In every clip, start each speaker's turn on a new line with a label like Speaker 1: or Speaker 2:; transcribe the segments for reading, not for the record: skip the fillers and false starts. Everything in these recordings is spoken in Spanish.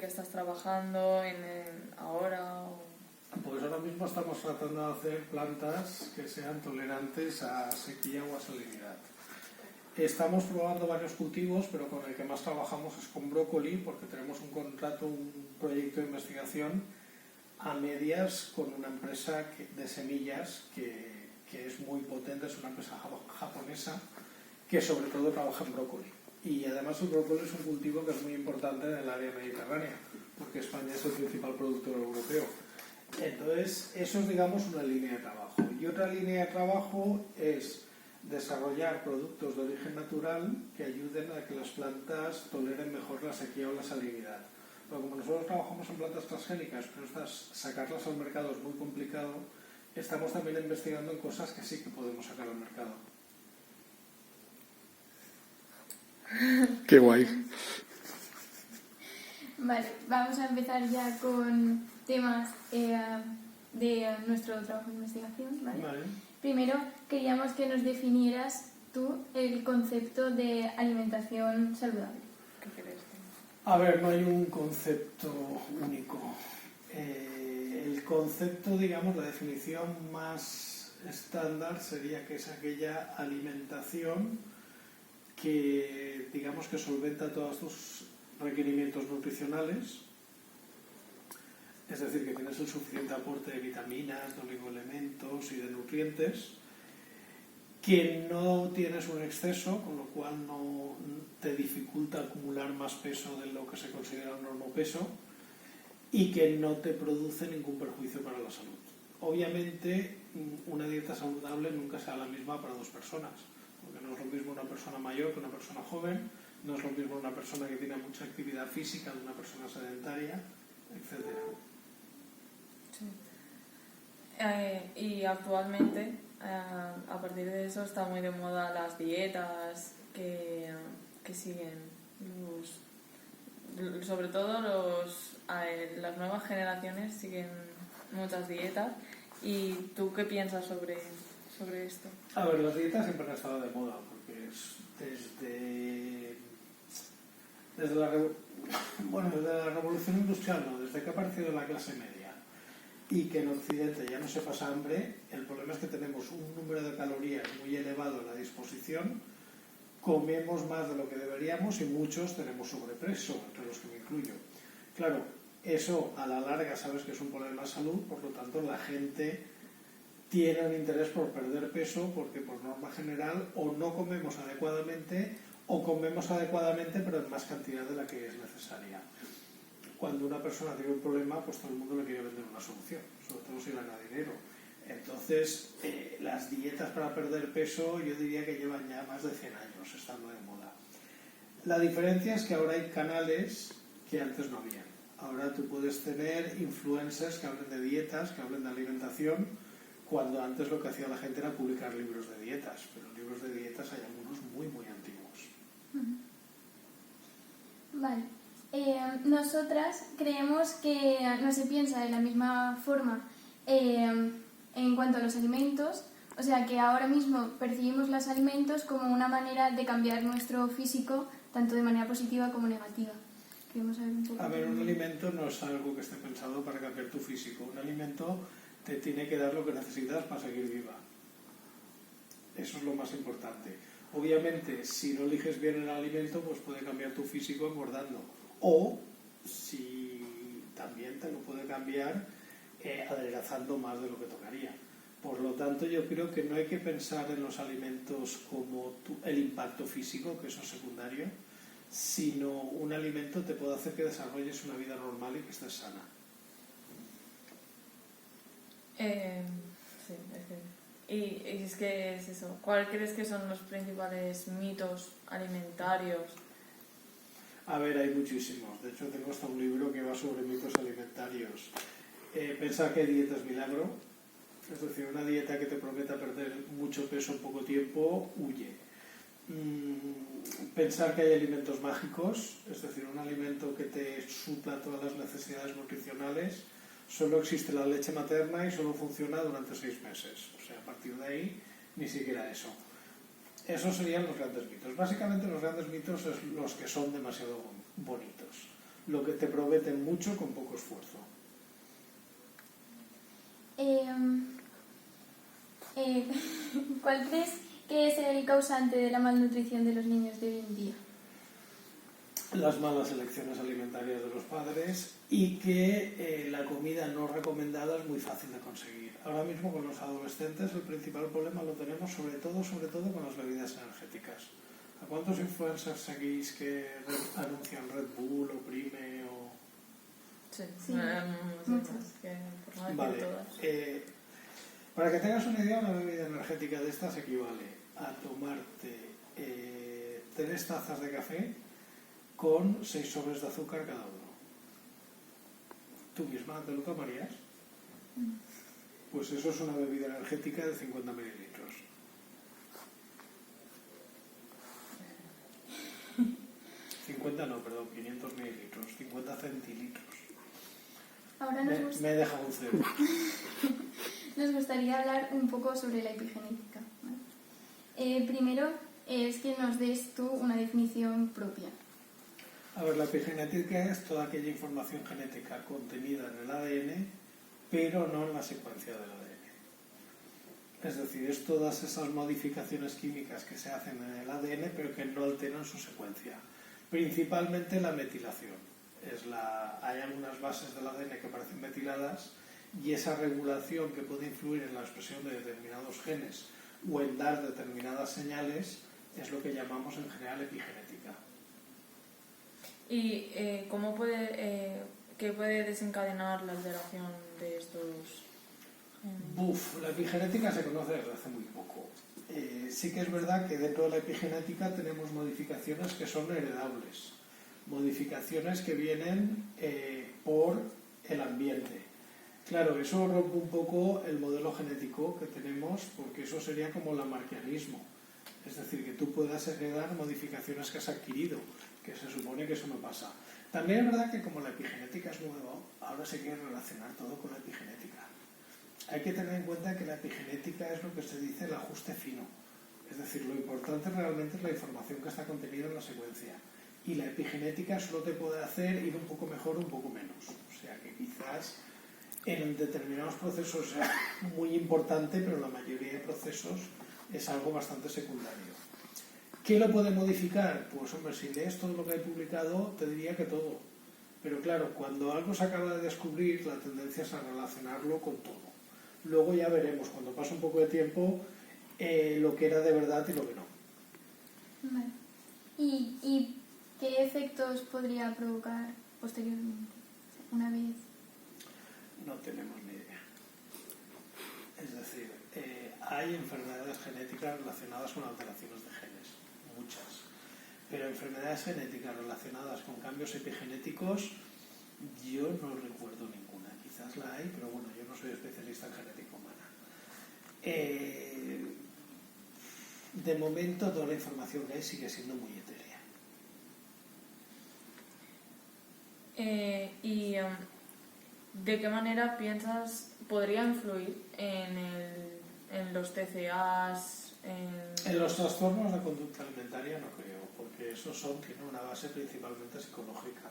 Speaker 1: qué estás trabajando ahora?
Speaker 2: Pues ahora mismo estamos tratando de hacer plantas que sean tolerantes a sequía o a salinidad. Estamos probando varios cultivos, pero con el que más trabajamos es con brócoli, porque tenemos un contrato, un proyecto de investigación a medias con una empresa de semillas que es muy potente, es una empresa japonesa que sobre todo trabaja en brócoli. Y además el brócoli es un cultivo que es muy importante en el área mediterránea, porque España es el principal productor europeo. Entonces, eso es, digamos, una línea de trabajo. Y otra línea de trabajo es desarrollar productos de origen natural que ayuden a que las plantas toleren mejor la sequía o la salinidad. Pero como nosotros trabajamos en plantas transgénicas, pero sacarlas al mercado es muy complicado, estamos también investigando en cosas que sí que podemos sacar al mercado.
Speaker 3: Qué guay.
Speaker 4: Vale, vamos a empezar ya con temas de nuestro trabajo de investigación, ¿vale?
Speaker 2: Vale.
Speaker 4: Primero, queríamos que nos definieras tú el concepto de alimentación saludable.
Speaker 1: ¿Qué crees?
Speaker 2: A ver, no hay un concepto único. El concepto, digamos, la definición más estándar sería que es aquella alimentación que, digamos, que solventa todos tus requerimientos nutricionales, es decir, que tienes el suficiente aporte de vitaminas, de oligoelementos y de nutrientes, que no tienes un exceso, con lo cual no te dificulta acumular más peso de lo que se considera un normopeso, y que no te produce ningún perjuicio para la salud. Obviamente, una dieta saludable nunca será la misma para dos personas, porque no es lo mismo una persona mayor que una persona joven, no es lo mismo una persona que tiene mucha actividad física de una persona sedentaria, etc.
Speaker 1: Sí. Y actualmente, a partir de eso, está muy de moda las dietas que siguen sobre todo las nuevas generaciones siguen muchas dietas. ¿Y tú qué piensas sobre esto?
Speaker 2: A ver, las dietas siempre han estado de moda, porque desde la revolución industrial, no, desde que ha aparecido la clase media y que en Occidente ya no se pasa hambre, el problema es que tenemos un número de calorías muy elevado a la disposición, comemos más de lo que deberíamos y muchos tenemos sobrepeso, entre los que me incluyo. Claro, eso a la larga sabes que es un problema de salud, por lo tanto la gente tiene un interés por perder peso porque por norma general o no comemos adecuadamente o comemos adecuadamente pero en más cantidad de la que es necesaria. Cuando una persona tiene un problema, pues todo el mundo le quiere vender una solución, sobre todo si gana dinero. Entonces, las dietas para perder peso yo diría que llevan ya más de 100 años estando de moda. La diferencia es que ahora hay canales que antes no había. Ahora tú puedes tener influencers que hablen de dietas, que hablen de alimentación, cuando antes lo que hacía la gente era publicar libros de dietas, pero libros de dietas hay algunos muy, muy antiguos.
Speaker 4: Vale. Nosotras creemos que no se piensa de la misma forma en cuanto a los alimentos, o sea que ahora mismo percibimos los alimentos como una manera de cambiar nuestro físico, tanto de manera positiva como negativa. Queremos saber un poco.
Speaker 2: A ver, un alimento no es algo que esté pensado para cambiar tu físico. Un alimento te tiene que dar lo que necesitas para seguir viva. Eso es lo más importante. Obviamente, si no eliges bien el alimento, pues puede cambiar tu físico engordando. O, si también te lo puede cambiar adelgazando más de lo que tocaría. Por lo tanto, yo creo que no hay que pensar en los alimentos como el impacto físico, que eso es secundario, sino un alimento te puede hacer que desarrolles una vida normal y que estés sana.
Speaker 1: Sí, y es que es eso. ¿Cuál crees que son los principales mitos alimentarios?
Speaker 2: A ver, hay muchísimos. De hecho, tengo hasta un libro que va sobre mitos alimentarios. Pensar que dieta es milagro, es decir, una dieta que te prometa perder mucho peso en poco tiempo, huye. Pensar que hay alimentos mágicos, es decir, un alimento que te supla todas las necesidades nutricionales. Solo existe la leche materna y solo funciona durante 6 meses. O sea, a partir de ahí, ni siquiera eso. Esos serían los grandes mitos. Básicamente los grandes mitos son los que son demasiado bonitos. lo que te prometen mucho con poco esfuerzo.
Speaker 4: ¿Cuál crees que es el causante de la malnutrición de los niños de hoy en día?
Speaker 2: Las malas elecciones alimentarias de los padres y que la comida no recomendada es muy fácil de conseguir. Ahora mismo con los adolescentes el principal problema lo tenemos sobre todo con las bebidas energéticas. ¿A cuántos influencers seguís que anuncian Red Bull o Prime o...?
Speaker 1: Sí,
Speaker 4: Sí,
Speaker 1: muchas, que por no decir
Speaker 2: Vale.
Speaker 1: todas.
Speaker 2: Para que tengas una idea, una bebida energética de estas equivale a tomarte 3 tazas de café con 6 sobres de azúcar cada uno. ¿Tú misma te lo tomarías? Pues eso es una bebida energética de 50 mililitros. No, perdón, 500 mililitros, 50 centilitros.
Speaker 4: Ahora
Speaker 2: Me he dejado un cero.
Speaker 4: nos gustaría hablar un poco sobre la epigenética, ¿vale? Primero es que nos des tú una definición propia.
Speaker 2: A ver, la epigenética es toda aquella información genética contenida en el ADN, pero no en la secuencia del ADN. Es decir, es todas esas modificaciones químicas que se hacen en el ADN, pero que no alteran su secuencia. Principalmente la metilación. Hay algunas bases del ADN que parecen metiladas y esa regulación que puede influir en la expresión de determinados genes o en dar determinadas señales es lo que llamamos en general epigenética.
Speaker 1: ¿Y qué puede desencadenar la alteración de estos genes?
Speaker 2: La epigenética se conoce desde hace muy poco. Sí que es verdad que dentro de la epigenética tenemos modificaciones que son heredables, modificaciones que vienen por el ambiente. Claro, eso rompe un poco el modelo genético que tenemos, porque eso sería como el lamarckianismo. Es decir, que tú puedas heredar modificaciones que has adquirido, que se supone que eso no pasa. También es verdad que como la epigenética es nueva, ahora se quiere relacionar todo con la epigenética. Hay que tener en cuenta que la epigenética es lo que se dice el ajuste fino. Es decir, lo importante realmente es la información que está contenida en la secuencia. Y la epigenética solo te puede hacer ir un poco mejor o un poco menos. O sea que quizás en determinados procesos sea muy importante, pero en la mayoría de procesos es algo bastante secundario. ¿Qué lo puede modificar? Pues hombre, si lees todo lo que he publicado, te diría que todo. Pero claro, cuando algo se acaba de descubrir, la tendencia es a relacionarlo con todo. Luego ya veremos, cuando pase un poco de tiempo, lo que era de verdad y lo que no.
Speaker 4: Vale. ¿Y qué efectos podría provocar posteriormente, una vez?
Speaker 2: No tenemos ni idea. Es decir, hay enfermedades genéticas relacionadas con alteraciones de genes, muchas. Pero enfermedades genéticas relacionadas con cambios epigenéticos, yo no recuerdo ninguna. Quizás la hay, pero bueno, yo no soy especialista en genética humana. De momento, toda la información que hay sigue siendo muy etérea.
Speaker 1: ¿De qué manera piensas podría influir en los TCAs?
Speaker 2: En los trastornos de conducta alimentaria no creo, porque esos tienen una base principalmente psicológica.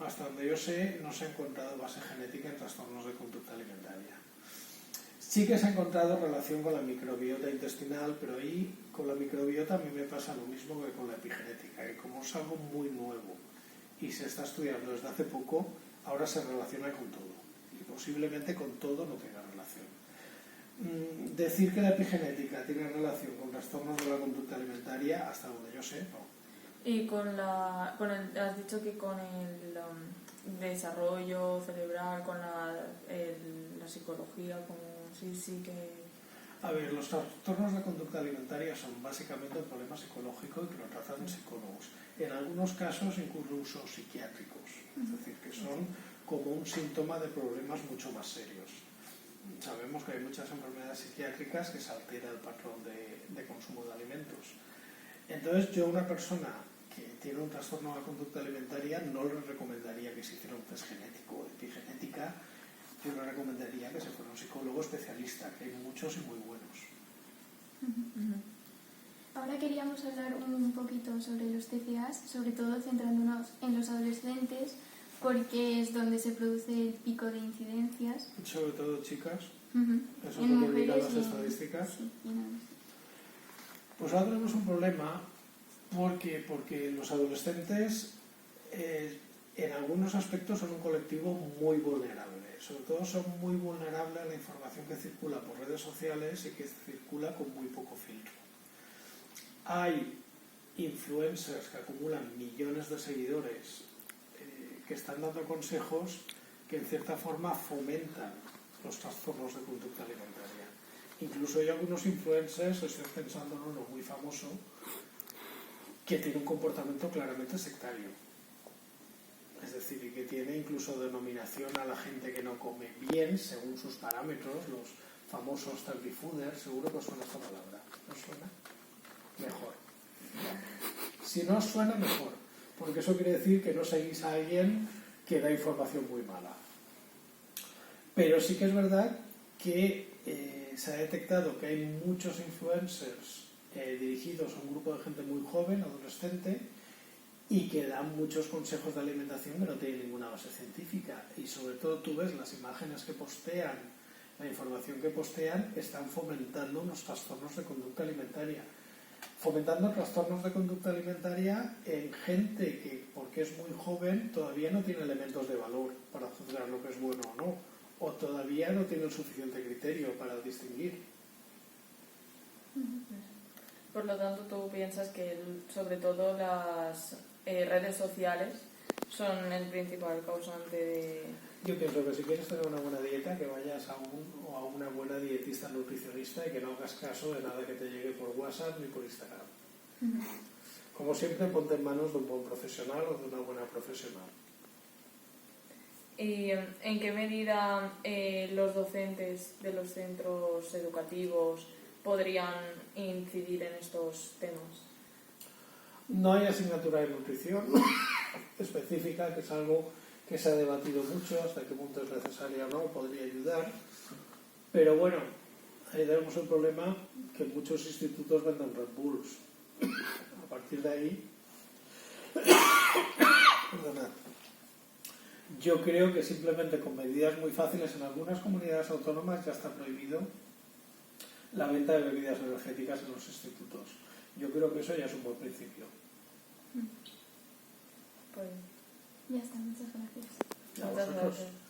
Speaker 2: Hasta donde yo sé, no se ha encontrado base genética en trastornos de conducta alimentaria. Sí que se ha encontrado relación con la microbiota intestinal, pero ahí con la microbiota a mí me pasa lo mismo que con la epigenética, que como es algo muy nuevo y se está estudiando desde hace poco, ahora se relaciona con todo y posiblemente con todo no tenga relación. Decir que la epigenética tiene relación con trastornos de la conducta alimentaria, hasta donde yo sé, no.
Speaker 1: Y has dicho que con el desarrollo cerebral, con la psicología, como sí que...
Speaker 2: A ver, los trastornos de conducta alimentaria son básicamente un problema psicológico y que lo tratan psicólogos. En algunos casos incluso psiquiátricos, es decir, que son como un síntoma de problemas mucho más serios. Sabemos que hay muchas enfermedades psiquiátricas que se altera el patrón de consumo de alimentos. Entonces yo a una persona que tiene un trastorno de la conducta alimentaria no le recomendaría que se hiciera un test genético o epigenética. Yo le recomendaría que se fuera un psicólogo especialista, que hay muchos y muy buenos.
Speaker 4: Ahora queríamos hablar un poquito sobre los TCAs, sobre todo centrándonos en los adolescentes, porque es donde se produce el pico de incidencias.
Speaker 2: Sobre todo chicas, eso es
Speaker 4: En
Speaker 2: lo que indican
Speaker 4: mujeres
Speaker 2: las estadísticas.
Speaker 4: Sí, y en hombres.
Speaker 2: Pues ahora tenemos un problema porque los adolescentes en algunos aspectos son un colectivo muy vulnerable. Sobre todo son muy vulnerables a la información que circula por redes sociales y que circula con muy poco filtro. Hay influencers que acumulan millones de seguidores que están dando consejos que en cierta forma fomentan los trastornos de conducta alimentaria. Incluso hay algunos influencers, estoy pensando en uno muy famoso, que tiene un comportamiento claramente sectario. Es decir, y que tiene incluso denominación a la gente que no come bien según sus parámetros, los famosos healthy-fooders. Seguro que os suena esta palabra. ¿No suena? Mejor. Si no os suena, mejor. Porque eso quiere decir que no seguís a alguien que da información muy mala. Pero sí que es verdad que se ha detectado que hay muchos influencers dirigidos a un grupo de gente muy joven, adolescente, y que dan muchos consejos de alimentación que no tienen ninguna base científica. Y sobre todo tú ves las imágenes que postean, la información que postean, están fomentando unos trastornos de conducta alimentaria. Fomentando trastornos de conducta alimentaria en gente que, porque es muy joven, todavía no tiene elementos de valor para juzgar lo que es bueno o no, o todavía no tiene el suficiente criterio para distinguir.
Speaker 1: Por lo tanto, tú piensas que sobre todo las redes sociales son el principal causante de...
Speaker 2: Yo pienso que si quieres tener una buena dieta, que vayas a una buena dietista nutricionista y que no hagas caso de nada que te llegue por WhatsApp ni por Instagram. Como siempre, ponte en manos de un buen profesional o de una buena profesional.
Speaker 1: ¿Y en qué medida los docentes de los centros educativos podrían incidir en estos temas?
Speaker 2: No hay asignatura de nutrición específica, que es algo que se ha debatido mucho, hasta qué punto es necesaria o no, podría ayudar. Pero bueno, ahí tenemos el problema que muchos institutos venden Red Bulls. A partir de ahí, perdonad, yo creo que simplemente con medidas muy fáciles en algunas comunidades autónomas ya está prohibido la venta de bebidas energéticas en los institutos. Yo creo que eso ya es un buen principio.
Speaker 1: Pues,
Speaker 4: Ya está, muchas gracias.
Speaker 2: A
Speaker 1: muchas
Speaker 2: vosotros.
Speaker 1: gracias.